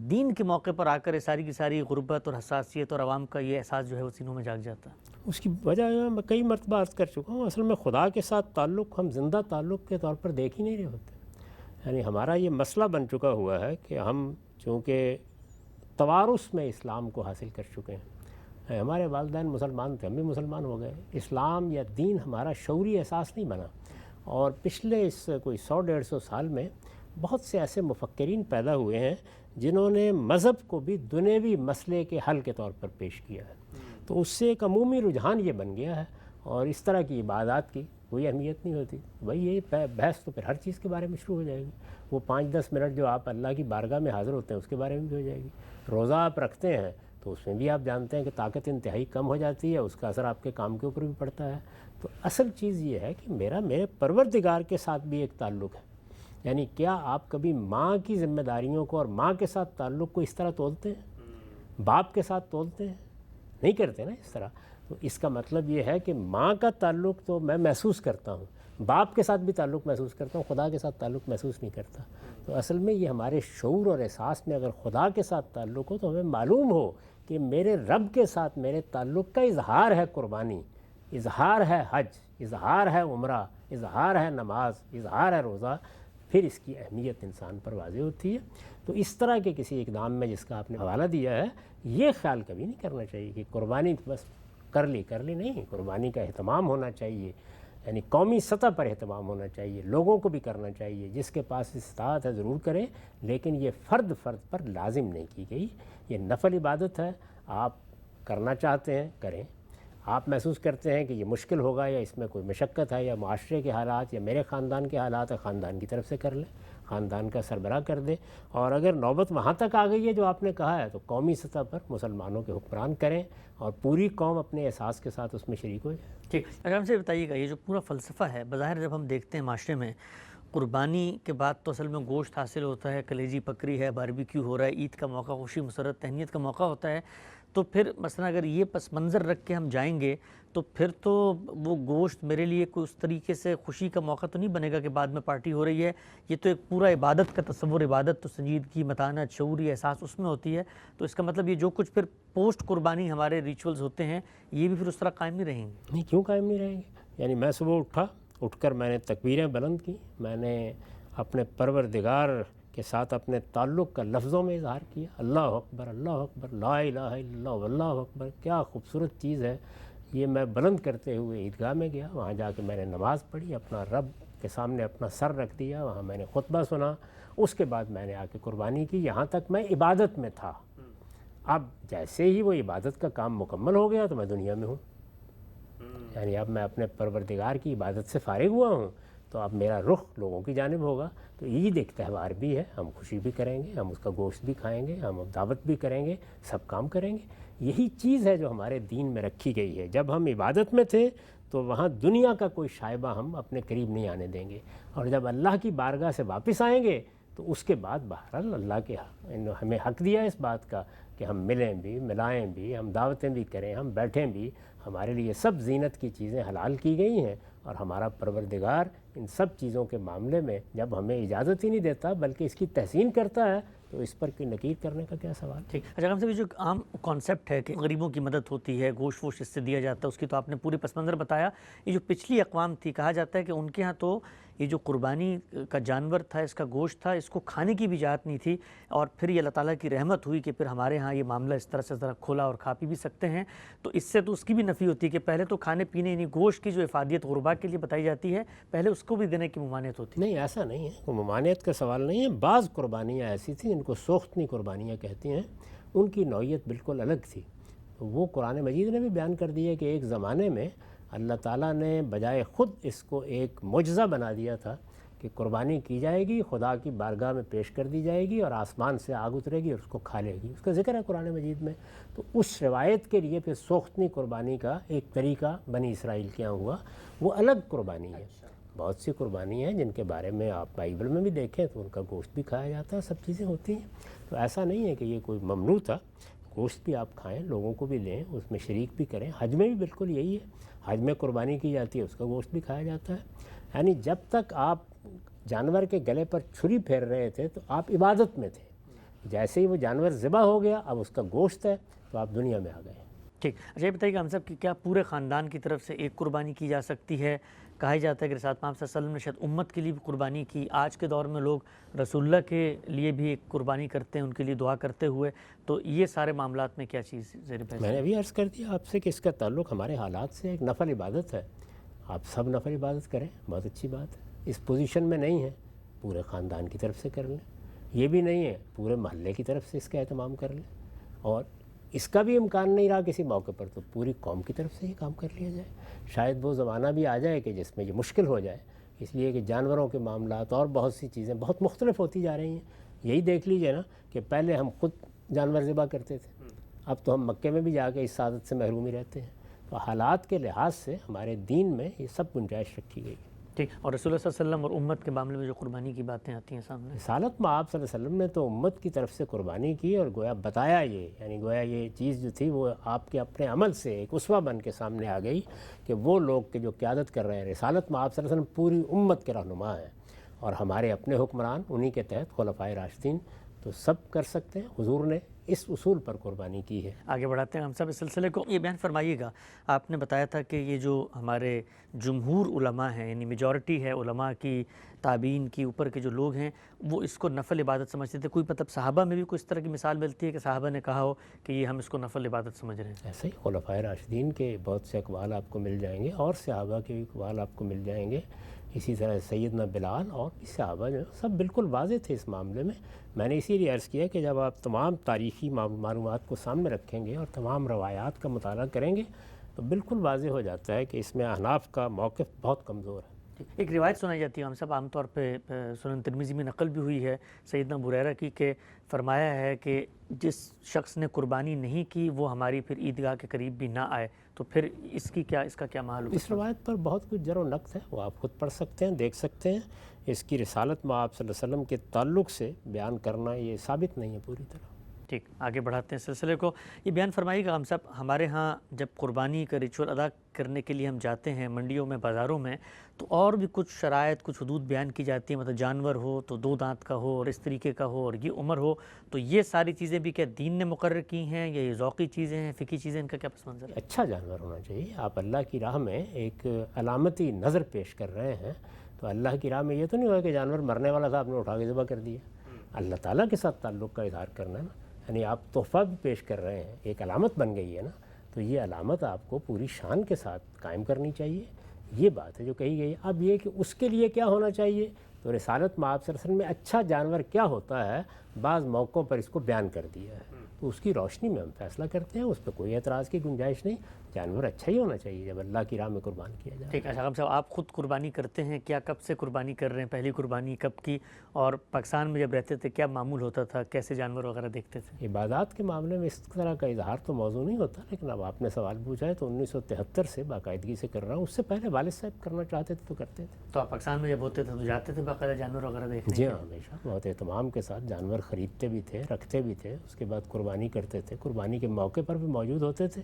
دین کے موقع پر آ کر ساری کی ساری غربت اور حساسیت اور عوام کا یہ احساس جو ہے وہ سینوں میں جاگ جاتا ہے؟ اس کی وجہ میں کئی مرتبہ عرض کر چکا ہوں، اصل میں خدا کے ساتھ تعلق ہم زندہ تعلق کے طور پر دیکھ ہی نہیں رہے ہوتے. یعنی ہمارا یہ مسئلہ بن چکا ہوا ہے کہ ہم چونکہ توارث میں اسلام کو حاصل کر چکے ہیں، ہمارے والدین مسلمان تھے، ہم بھی مسلمان ہو گئے، اسلام یا دین ہمارا شعوری احساس نہیں بنا. اور پچھلے اس کوئی 100-150 سال میں بہت سے ایسے مفکرین پیدا ہوئے ہیں جنہوں نے مذہب کو بھی دنیوی مسئلے کے حل کے طور پر پیش کیا ہے. تو اس سے ایک عمومی رجحان یہ بن گیا ہے، اور اس طرح کی عبادات کی کوئی اہمیت نہیں ہوتی. بھائی یہ بحث تو پھر ہر چیز کے بارے میں شروع ہو جائے گی. وہ 5-10 منٹ جو آپ اللہ کی بارگاہ میں حاضر ہوتے ہیں اس کے بارے میں بھی ہو جائے گی. روزہ آپ رکھتے ہیں تو اس میں بھی آپ جانتے ہیں کہ طاقت انتہائی کم ہو جاتی ہے، اس کا اثر آپ کے کام کے اوپر بھی پڑتا ہے. تو اصل چیز یہ ہے کہ میرے پروردگار کے ساتھ بھی ایک تعلق ہے. یعنی کیا آپ کبھی ماں کی ذمہ داریوں کو اور ماں کے ساتھ تعلق کو اس طرح تولتے ہیں؟ باپ کے ساتھ تولتے ہیں؟ نہیں کرتے نا اس طرح. تو اس کا مطلب یہ ہے کہ ماں کا تعلق تو میں محسوس کرتا ہوں، باپ کے ساتھ بھی تعلق محسوس کرتا ہوں، خدا کے ساتھ تعلق محسوس نہیں کرتا. تو اصل میں یہ ہمارے شعور اور احساس میں اگر خدا کے ساتھ تعلق ہو تو ہمیں معلوم ہو کہ میرے رب کے ساتھ میرے تعلق کا اظہار ہے قربانی، اظہار ہے حج، اظہار ہے عمرہ، اظہار ہے نماز، اظہار ہے روزہ، پھر اس کی اہمیت انسان پر واضح ہوتی ہے. تو اس طرح کے کسی اقدام میں جس کا آپ نے حوالہ دیا ہے، یہ خیال کبھی نہیں کرنا چاہیے کہ قربانی بس کر لی نہیں. قربانی کا اہتمام ہونا چاہیے، یعنی قومی سطح پر اہتمام ہونا چاہیے، لوگوں کو بھی کرنا چاہیے، جس کے پاس استطاعت ہے ضرور کریں، لیکن یہ فرد پر لازم نہیں کی گئی. یہ نفل عبادت ہے، آپ کرنا چاہتے ہیں کریں. آپ محسوس کرتے ہیں کہ یہ مشکل ہوگا یا اس میں کوئی مشقت ہے یا معاشرے کے حالات یا میرے خاندان کے حالات ہیں، خاندان کی طرف سے کر لیں، خاندان کا سربراہ کر دیں. اور اگر نوبت وہاں تک آ گئی ہے جو آپ نے کہا ہے تو قومی سطح پر مسلمانوں کے حکمران کریں اور پوری قوم اپنے احساس کے ساتھ اس میں شریک ہو جائے. ٹھیک. اگر ہم سے بتائیے گا یہ جو پورا فلسفہ ہے، بظاہر جب ہم دیکھتے ہیں معاشرے میں قربانی کے بعد تو اصل میں گوشت حاصل ہوتا ہے، کلیجی پکری ہے، باربیکیو ہو رہا ہے، عید کا موقع، خوشی مسرت تہنیت کا موقع ہوتا ہے، تو پھر مثلا اگر یہ پس منظر رکھ کے ہم جائیں گے تو پھر تو وہ گوشت میرے لیے کوئی اس طریقے سے خوشی کا موقع تو نہیں بنے گا کہ بعد میں پارٹی ہو رہی ہے. یہ تو ایک پورا عبادت کا تصور، عبادت تو سنجیدگی، متانت، شعوری احساس اس میں ہوتی ہے. تو اس کا مطلب یہ جو کچھ پھر پوسٹ قربانی ہمارے ریچولز ہوتے ہیں یہ بھی پھر اس طرح قائم نہیں رہیں گے. نہیں، کیوں قائم نہیں رہیں گے؟ یعنی میں صبح اٹھ کر میں نے تکبیریں بلند کی، میں نے اپنے پروردگار کے ساتھ اپنے تعلق کا لفظوں میں اظہار کیا، اللہ اکبر، اللہ اکبر، لا الہ الا اللہ، واللہ اکبر. کیا خوبصورت چیز ہے یہ. میں بلند کرتے ہوئے عیدگاہ میں گیا، وہاں جا کے میں نے نماز پڑھی، اپنا رب کے سامنے اپنا سر رکھ دیا، وہاں میں نے خطبہ سنا. اس کے بعد میں نے آ کے قربانی کی. یہاں تک میں عبادت میں تھا. اب جیسے ہی وہ عبادت کا کام مکمل ہو گیا تو میں دنیا میں ہوں. یعنی اب میں اپنے پروردگار کی عبادت سے فارغ ہوا ہوں تو اب میرا رخ لوگوں کی جانب ہوگا. تو عید ایک تہوار بھی ہے، ہم خوشی بھی کریں گے، ہم اس کا گوشت بھی کھائیں گے، ہم دعوت بھی کریں گے، سب کام کریں گے. یہی چیز ہے جو ہمارے دین میں رکھی گئی ہے. جب ہم عبادت میں تھے تو وہاں دنیا کا کوئی شائبہ ہم اپنے قریب نہیں آنے دیں گے، اور جب اللہ کی بارگاہ سے واپس آئیں گے تو اس کے بعد بہرحال اللہ کے ہمیں حق دیا اس بات کا کہ ہم ملیں بھی، ملائیں بھی، ہم دعوتیں بھی کریں، ہم بیٹھیں بھی. ہمارے لیے سب زینت کی چیزیں حلال کی گئی ہیں، اور ہمارا پروردگار ان سب چیزوں کے معاملے میں جب ہمیں اجازت ہی نہیں دیتا بلکہ اس کی تحسین کرتا ہے تو اس پر کوئی نکیر کرنے کا کیا سوال. ٹھیک. اچھا ہم سے بھی جو عام کانسیپٹ ہے کہ غریبوں کی مدد ہوتی ہے، گوشت ووشت اس سے دیا جاتا ہے، اس کی تو آپ نے پوری پس منظر بتایا. یہ جو پچھلی اقوام تھی، کہا جاتا ہے کہ ان کے ہاں تو یہ جو قربانی کا جانور تھا، اس کا گوشت تھا، اس کو کھانے کی بھی اجازت نہیں تھی، اور پھر یہ اللہ تعالیٰ کی رحمت ہوئی کہ پھر ہمارے ہاں یہ معاملہ اس طرح سے ذرا کھولا اور کھا پی بھی سکتے ہیں. تو اس سے تو اس کی بھی نفی ہوتی ہے کہ پہلے تو کھانے پینے یعنی گوشت کی جو افادیت غربا کے لیے بتائی جاتی ہے پہلے اس کو بھی دینے کی ممانعت ہوتی ہے. نہیں، ایسا نہیں ہے، کوئی ممانعت کا سوال نہیں ہے. بعض قربانیاں ایسی تھیں جن کو سوختنی قربانیاں کہتی ہیں، ان کی نوعیت بالکل الگ تھی. وہ قرآن مجید نے بھی بیان کر دی ہے کہ ایک زمانے میں اللہ تعالیٰ نے بجائے خود اس کو ایک معجزہ بنا دیا تھا کہ قربانی کی جائے گی، خدا کی بارگاہ میں پیش کر دی جائے گی اور آسمان سے آگ اترے گی اور اس کو کھا لے گی. اس کا ذکر ہے قرآن مجید میں. تو اس روایت کے لیے پھر سوختنی قربانی کا ایک طریقہ بنی اسرائیل کے یہاں ہوا، وہ الگ قربانی ہے. بہت سی قربانی ہیں جن کے بارے میں آپ بائبل میں بھی دیکھیں تو ان کا گوشت بھی کھایا جاتا ہے، سب چیزیں ہوتی ہیں. تو ایسا نہیں ہے کہ یہ کوئی ممنوع تھا. گوشت بھی آپ کھائیں، لوگوں کو بھی لیں، اس میں شریک بھی کریں. حج میں بھی بالکل یہی ہے، حج میں قربانی کی جاتی ہے، اس کا گوشت بھی کھایا جاتا ہے. یعنی جب تک آپ جانور کے گلے پر چھری پھیر رہے تھے تو آپ عبادت میں تھے. جیسے ہی وہ جانور ذبح ہو گیا، اب اس کا گوشت ہے تو آپ دنیا میں آ گئے. ٹھیک. اچھا یہ بتائیے کہ ہم سب کی کیا پورے خاندان کی طرف سے ایک قربانی کی جا سکتی ہے؟ کہا جاتا ہے کہ رسالت پاک صلی اللہ علیہ وسلم نے شاید امت کے لیے بھی قربانی کی. آج کے دور میں لوگ رسول اللہ کے لیے بھی ایک قربانی کرتے ہیں، ان کے لیے دعا کرتے ہوئے. تو یہ سارے معاملات میں کیا چیز زیر بحث؟ میں نے ابھی عرض کر دیا آپ سے کہ اس کا تعلق ہمارے حالات سے ایک نفل عبادت ہے. آپ سب نفل عبادت کریں، بہت اچھی بات ہے. اس پوزیشن میں نہیں ہے پورے خاندان کی طرف سے کر لیں. یہ بھی نہیں ہے پورے محلے کی طرف سے اس کا اہتمام کر لیں. اور اس کا بھی امکان نہیں رہا کسی موقع پر تو پوری قوم کی طرف سے یہ کام کر لیا جائے. شاید وہ زمانہ بھی آ جائے کہ جس میں یہ مشکل ہو جائے، اس لیے کہ جانوروں کے معاملات اور بہت سی چیزیں بہت مختلف ہوتی جا رہی ہیں. یہی دیکھ لیجئے نا کہ پہلے ہم خود جانور ذبح کرتے تھے، اب تو ہم مکے میں بھی جا کے اس سعادت سے محروم ہی رہتے ہیں. تو حالات کے لحاظ سے ہمارے دین میں یہ سب گنجائش رکھی گئی ہے. ٹھیک. اور رسول اللہ صلی اللہ علیہ وسلم اور امت کے معاملے میں جو قربانی کی باتیں آتی ہیں سامنے، رسالت میں آپ صلی اللہ علیہ وسلم نے تو امت کی طرف سے قربانی کی اور گویا بتایا یہ، یعنی گویا یہ چیز جو تھی وہ آپ کے اپنے عمل سے ایک اسوہ بن کے سامنے آ گئی کہ وہ لوگ کہ جو قیادت کر رہے ہیں رسالت میں آپ صلی اللہ علیہ وسلم پوری امت کے رہنما ہیں اور ہمارے اپنے حکمران انہی کے تحت خلفائے راشدین، تو سب کر سکتے ہیں. حضور نے اس اصول پر قربانی کی ہے. آگے بڑھاتے ہیں ہم سب اس سلسلے کو. یہ بیان فرمائیے گا، آپ نے بتایا تھا کہ یہ جو ہمارے جمہور علماء ہیں، یعنی میجورٹی ہے علماء کی، تابعین کی اوپر کے جو لوگ ہیں، وہ اس کو نفل عبادت سمجھتے تھے. کوئی مطلب صحابہ میں بھی کوئی اس طرح کی مثال ملتی ہے کہ صحابہ نے کہا ہو کہ یہ ہم اس کو نفل عبادت سمجھ رہے ہیں؟ ایسے ہی خلفائے راشدین کے بہت سے اقوال آپ کو مل جائیں گے اور صحابہ کے بھی اقوال آپ کو مل جائیں گے. اسی طرح سیدنا بلال اور بھی صحابہ جو سب بالکل واضح تھے اس معاملے میں. میں نے اسی لیے عرض کیا کہ جب آپ تمام تاریخی معلومات کو سامنے رکھیں گے اور تمام روایات کا مطالعہ کریں گے تو بالکل واضح ہو جاتا ہے کہ اس میں احناف کا موقف بہت کمزور ہے. ایک روایت سنائی جاتی ہے ہم سب عام طور پہ سنن ترمذی میں نقل بھی ہوئی ہے سیدنا ابو ہریرہ کی، کہ فرمایا ہے کہ جس شخص نے قربانی نہیں کی وہ ہماری پھر عیدگاہ کے قریب بھی نہ آئے. تو پھر اس کا کیا محل ہوگا؟ اس روایت پر بہت کچھ جر و نقد ہے، وہ آپ خود پڑھ سکتے ہیں، دیکھ سکتے ہیں. اس کی رسالت میں آپ صلی اللہ علیہ وسلم کے تعلق سے بیان کرنا یہ ثابت نہیں ہے پوری طرح. ٹھیک. آگے بڑھاتے ہیں سلسلے کو. یہ بیان فرمائیے گا ہم سب، ہمارے ہاں جب قربانی کا ریچول ادا کرنے کے لیے ہم جاتے ہیں منڈیوں میں، بازاروں میں، تو اور بھی کچھ شرائط، کچھ حدود بیان کی جاتی ہیں. مطلب جانور ہو تو 2 دانت کا ہو اور اس طریقے کا ہو اور یہ عمر ہو. تو یہ ساری چیزیں بھی کیا دین نے مقرر کی ہیں یا یہ ذوقی چیزیں ہیں، فقہی چیزیں، ان کا کیا پس منظر ہے؟ اچھا جانور ہونا چاہیے. آپ اللہ کی راہ میں ایک علامتی نظر پیش کر رہے ہیں تو اللہ کی راہ میں یہ تو نہیں ہوا کہ جانور مرنے والا تھا آپ نے اٹھا کے ذبح کر دیا. اللہ تعالیٰ کے ساتھ تعلق کا اظہار کرنا ہے نا. یعنی آپ تحفہ بھی پیش کر رہے ہیں، ایک علامت بن گئی ہے نا. تو یہ علامت آپ کو پوری شان کے ساتھ قائم کرنی چاہیے. یہ بات ہے جو کہی گئی. اب یہ کہ اس کے لیے کیا ہونا چاہیے، تو رسالت میں آپ صلی اللہ علیہ وسلم میں اچھا جانور کیا ہوتا ہے بعض موقعوں پر اس کو بیان کر دیا ہے. تو اس کی روشنی میں ہم فیصلہ کرتے ہیں، اس پہ کوئی اعتراض کی گنجائش نہیں. جانور اچھا ہی ہونا چاہیے جب اللہ کی راہ میں قربان کیا جائے. ٹھیک ہے. صاحب آپ خود قربانی کرتے ہیں کیا؟ کب سے قربانی کر رہے ہیں؟ پہلی قربانی کب کی؟ اور پاکستان میں جب رہتے تھے کیا معمول ہوتا تھا؟ کیسے جانور وغیرہ دیکھتے تھے؟ عبادات کے معاملے میں اس طرح کا اظہار تو موضوع نہیں ہوتا، لیکن اب آپ نے سوال پوچھا ہے تو 1973 سے باقاعدگی سے کر رہا ہوں. اس سے پہلے والد صاحب کرنا چاہتے تھے تو کرتے تھے. تو آپ پاکستان میں جب ہوتے تھے تو جاتے تھے باقاعدہ جانور وغیرہ دیکھنے؟ جی ہاں، ہمیشہ بہت اہتمام کے ساتھ جانور خریدتے بھی تھے، رکھتے بھی تھے. اس کے بعد قربانی کرتے تھے، قربانی کے موقع پر بھی موجود ہوتے تھے.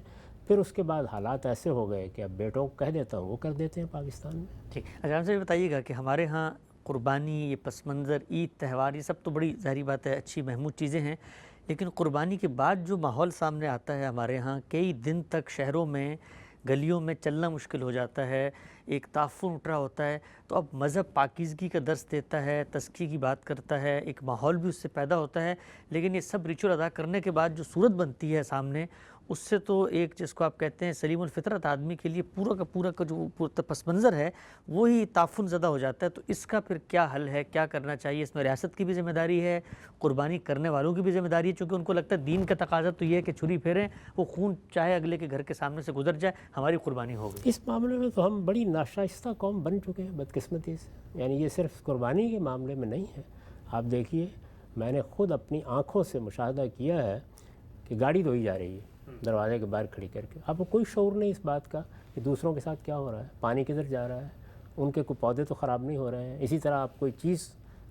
پھر اس کے بعد حالات ایسے ہو گئے کہ اب بیٹوں کو کہہ دیتا ہوں وہ کر دیتے ہیں پاکستان میں. ٹھیک. اچھا ہم سے بتائیے گا کہ ہمارے ہاں قربانی، یہ پس منظر، عید، تہوار، یہ سب تو بڑی ظاہری بات ہے، اچھی محمود چیزیں ہیں، لیکن قربانی کے بعد جو ماحول سامنے آتا ہے ہمارے ہاں، کئی دن تک شہروں میں، گلیوں میں چلنا مشکل ہو جاتا ہے، ایک تعفن اٹھ رہا ہوتا ہے. تو اب مذہب پاکیزگی کا درس دیتا ہے، تزکیے کی بات کرتا ہے، ایک ماحول بھی اس سے پیدا ہوتا ہے، لیکن یہ سب ریچول ادا کرنے کے بعد جو صورت بنتی ہے سامنے، اس سے تو ایک جس کو آپ کہتے ہیں سلیم الفطرت آدمی کے لیے پورا کا جو پس منظر ہے وہی تعفن زدہ ہو جاتا ہے. تو اس کا پھر کیا حل ہے, کیا کرنا چاہیے؟ اس میں ریاست کی بھی ذمہ داری ہے, قربانی کرنے والوں کی بھی ذمہ داری ہے, چونکہ ان کو لگتا ہے دین کا تقاضا تو یہ ہے کہ چھری پھیریں, وہ خون چاہے اگلے کے گھر کے سامنے سے گزر جائے, ہماری قربانی ہو گئی. اس معاملے میں تو ہم بڑی ناشائستہ قوم بن چکے ہیں بدقسمتی سے. یعنی یہ صرف قربانی کے معاملے میں نہیں ہے. آپ دیکھیے, میں نے خود اپنی آنکھوں سے مشاہدہ کیا ہے کہ گاڑی دھوئی جا رہی ہے دروازے کے باہر کھڑی کر کے. آپ کو کوئی شعور نہیں اس بات کا کہ دوسروں کے ساتھ کیا ہو رہا ہے, پانی کدھر جا رہا ہے, ان کے کوئی پودے تو خراب نہیں ہو رہے ہیں. اسی طرح آپ کوئی چیز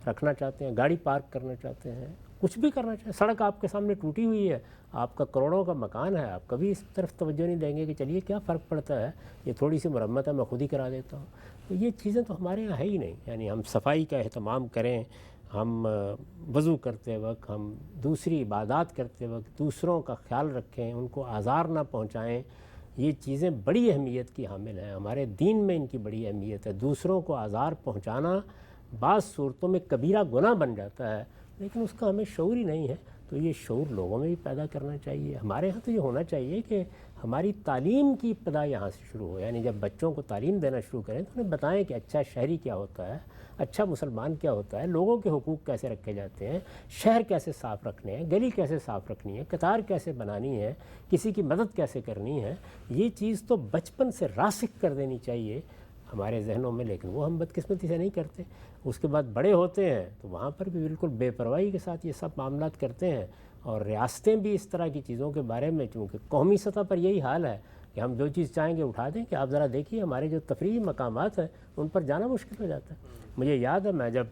رکھنا چاہتے ہیں, گاڑی پارک کرنا چاہتے ہیں, کچھ بھی کرنا چاہتے ہیں, سڑک آپ کے سامنے ٹوٹی ہوئی ہے, آپ کا کروڑوں کا مکان ہے, آپ کبھی اس طرف توجہ نہیں دیں گے کہ چلیے کیا فرق پڑتا ہے, یہ تھوڑی سی مرمت ہے میں خود ہی کرا دیتا ہوں. تو یہ چیزیں تو ہمارے یہاں ہے ہی نہیں. یعنی ہم صفائی کا اہتمام کریں, ہم وضو کرتے وقت, ہم دوسری عبادات کرتے وقت دوسروں کا خیال رکھیں, ان کو آزار نہ پہنچائیں. یہ چیزیں بڑی اہمیت کی حامل ہیں, ہمارے دین میں ان کی بڑی اہمیت ہے. دوسروں کو آزار پہنچانا بعض صورتوں میں کبیرہ گناہ بن جاتا ہے, لیکن اس کا ہمیں شعور ہی نہیں ہے. تو یہ شعور لوگوں میں بھی پیدا کرنا چاہیے. ہمارے ہاں تو یہ ہونا چاہیے کہ ہماری تعلیم کی ابتدا یہاں سے شروع ہو. یعنی جب بچوں کو تعلیم دینا شروع کریں تو انہیں بتائیں کہ اچھا شہری کیا ہوتا ہے, اچھا مسلمان کیا ہوتا ہے, لوگوں کے حقوق کیسے رکھے جاتے ہیں, شہر کیسے صاف رکھنے ہیں, گلی کیسے صاف رکھنی ہے, قطار کیسے بنانی ہے, کسی کی مدد کیسے کرنی ہے. یہ چیز تو بچپن سے راسخ کر دینی چاہیے ہمارے ذہنوں میں, لیکن وہ ہم بدقسمتی سے نہیں کرتے. اس کے بعد بڑے ہوتے ہیں تو وہاں پر بھی بالکل بے پرواہی کے ساتھ یہ سب معاملات کرتے ہیں. اور ریاستیں بھی اس طرح کی چیزوں کے بارے میں, چونکہ قومی سطح پر یہی حال ہے کہ ہم جو چیز چاہیں گے اٹھا دیں, کہ آپ ذرا دیکھیے ہمارے جو تفریحی مقامات ہیں ان پر جانا مشکل ہو جاتا ہے. مجھے یاد ہے میں جب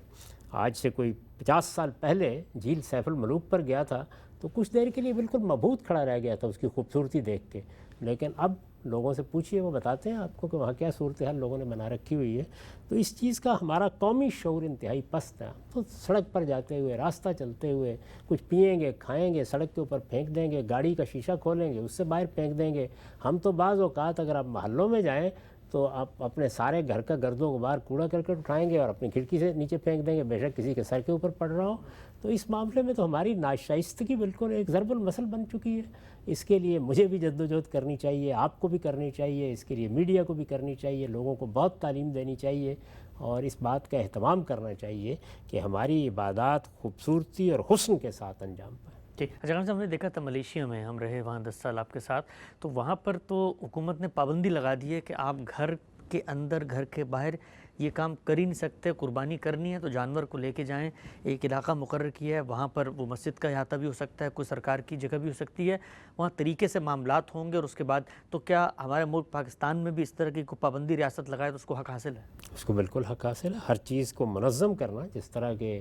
آج سے کوئی 50 سال پہلے جھیل سیف الملوک پر گیا تھا تو کچھ دیر کے لیے بالکل مبہوت کھڑا رہ گیا تھا اس کی خوبصورتی دیکھ کے. لیکن اب لوگوں سے پوچھیے, وہ بتاتے ہیں آپ کو کہ وہاں کیا صورتحال لوگوں نے بنا رکھی ہوئی ہے. تو اس چیز کا ہمارا قومی شعور انتہائی پست ہے. تو سڑک پر جاتے ہوئے, راستہ چلتے ہوئے کچھ پئیں گے, کھائیں گے, سڑک کے اوپر پھینک دیں گے, گاڑی کا شیشہ کھولیں گے, اس سے باہر پھینک دیں گے. ہم تو بعض اوقات اگر آپ محلوں میں جائیں تو آپ اپنے سارے گھر کا گرد و غبار کوڑا کرکٹ اٹھائیں گے اور اپنی کھڑکی سے نیچے پھینک دیں گے, بے شک کسی کے سر کے اوپر پڑ رہا ہو. تو اس معاملے میں تو ہماری ناشائستگی بالکل ایک ضرب المثل بن چکی ہے. اس کے لیے مجھے بھی جدوجہد کرنی چاہیے, آپ کو بھی کرنی چاہیے, اس کے لیے میڈیا کو بھی کرنی چاہیے, لوگوں کو بہت تعلیم دینی چاہیے اور اس بات کا اہتمام کرنا چاہیے کہ ہماری عبادات خوبصورتی اور حسن کے ساتھ انجام پائیں. ٹھیک. اچھا ہم نے دیکھا تھا ملیشیا میں, ہم رہے وہاں 10 سال آپ کے ساتھ, تو وہاں پر تو حکومت نے پابندی لگا دی ہے کہ آپ گھر کے اندر, گھر کے باہر یہ کام کر ہی نہیں سکتے. قربانی کرنی ہے تو جانور کو لے کے جائیں. ایک علاقہ مقرر کیا ہے, وہاں پر وہ مسجد کا احاطہ بھی ہو سکتا ہے, کوئی سرکار کی جگہ بھی ہو سکتی ہے, وہاں طریقے سے معاملات ہوں گے. اور اس کے بعد تو کیا ہمارے ملک پاکستان میں بھی اس طرح کی کوئی پابندی ریاست لگائے تو اس کو حق حاصل ہے؟ اس کو بالکل حق حاصل ہے. ہر چیز کو منظم کرنا, جس طرح کے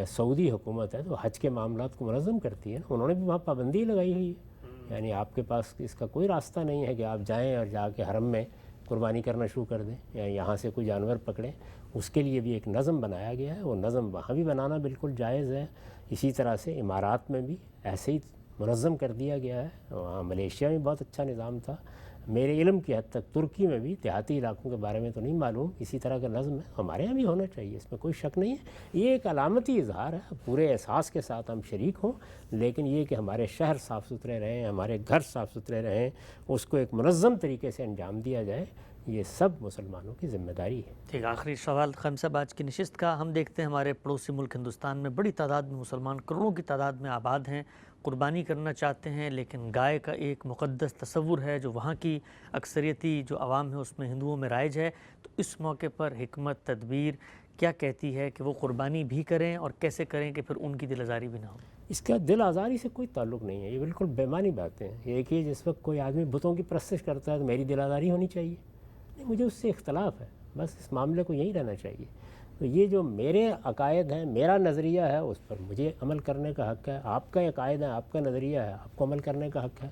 سعودی حکومت ہے تو حج کے معاملات کو منظم کرتی ہے نا, انہوں نے بھی وہاں پابندی لگائی ہوئی ہے. یعنی آپ کے پاس اس کا کوئی راستہ نہیں ہے کہ آپ جائیں اور جا کے حرم میں قربانی کرنا شروع کر دیں یا یہاں سے کوئی جانور پکڑیں. اس کے لیے بھی ایک نظم بنایا گیا ہے, وہ نظم وہاں بھی بنانا بالکل جائز ہے. اسی طرح سے امارات میں بھی ایسے ہی منظم کر دیا گیا ہے. وہاں ملیشیا میں بہت اچھا نظام تھا. میرے علم کی حد تک ترکی میں بھی, دیہاتی علاقوں کے بارے میں تو نہیں معلوم, اسی طرح کا نظم ہے. ہمارے یہاں بھی ہونا چاہیے, اس میں کوئی شک نہیں ہے. یہ ایک علامتی اظہار ہے, پورے احساس کے ساتھ ہم شریک ہوں, لیکن یہ کہ ہمارے شہر صاف ستھرے رہیں, ہمارے گھر صاف ستھرے رہیں, اس کو ایک منظم طریقے سے انجام دیا جائے, یہ سب مسلمانوں کی ذمہ داری ہے. ٹھیک. آخری سوال خان صاحب آج کی نشست کا, ہم دیکھتے ہیں ہمارے پڑوسی ملک ہندوستان میں بڑی تعداد میں مسلمان, کروڑوں کی تعداد میں آباد ہیں, قربانی کرنا چاہتے ہیں, لیکن گائے کا ایک مقدس تصور ہے جو وہاں کی اکثریتی جو عوام ہے اس میں, ہندوؤں میں رائج ہے. تو اس موقع پر حکمت تدبیر کیا کہتی ہے کہ وہ قربانی بھی کریں اور کیسے کریں کہ پھر ان کی دل آزاری بھی نہ ہو؟ اس کا دل آزاری سے کوئی تعلق نہیں ہے, یہ بالکل بیمانی باتیں ہیں. یہ کہ جس وقت کوئی آدمی بتوں کی پرستش کرتا ہے تو میری دل آزاری ہونی چاہیے, نہیں, مجھے اس سے اختلاف ہے, بس اس معاملے کو یہی رہنا چاہیے. تو یہ جو میرے عقائد ہیں, میرا نظریہ ہے, اس پر مجھے عمل کرنے کا حق ہے. آپ کا عقائد ہے, آپ کا نظریہ ہے, آپ کو عمل کرنے کا حق ہے.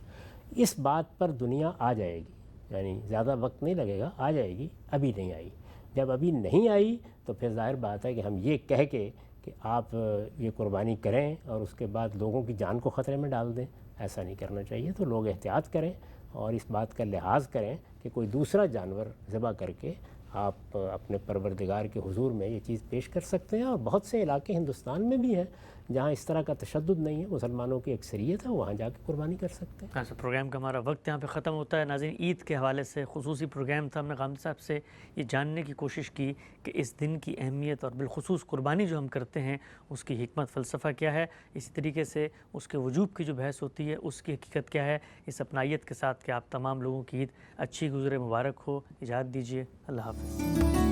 اس بات پر دنیا آ جائے گی, یعنی زیادہ وقت نہیں لگے گا, آ جائے گی. ابھی نہیں آئی. جب ابھی نہیں آئی تو پھر ظاہر بات ہے کہ ہم یہ کہہ کے کہ آپ یہ قربانی کریں اور اس کے بعد لوگوں کی جان کو خطرے میں ڈال دیں, ایسا نہیں کرنا چاہیے. تو لوگ احتیاط کریں اور اس بات کا لحاظ کریں کہ کوئی دوسرا جانور ذبح کر کے آپ اپنے پروردگار کے حضور میں یہ چیز پیش کر سکتے ہیں. اور بہت سے علاقے ہندوستان میں بھی ہیں جہاں اس طرح کا تشدد نہیں ہے، مسلمانوں کی اکثریت ہے، وہاں جا کے قربانی کر سکتے ہیں۔ ایسا پروگرام کا ہمارا وقت یہاں پہ ختم ہوتا ہے۔ ناظرین، عید کے حوالے سے خصوصی پروگرام تھا۔ ہم نے غامدی صاحب سے یہ جاننے کی کوشش کی کہ اس دن کی اہمیت اور بالخصوص قربانی جو ہم کرتے ہیں اس کی حکمت فلسفہ کیا ہے، اسی طریقے سے اس کے وجوب کی جو بحث ہوتی ہے اس کی حقیقت کیا ہے۔ اس اپنائیت کے ساتھ کہ آپ تمام لوگوں کی عید اچھی گزرے، مبارک ہو۔ اجازت دیجیے، اللہ حافظ۔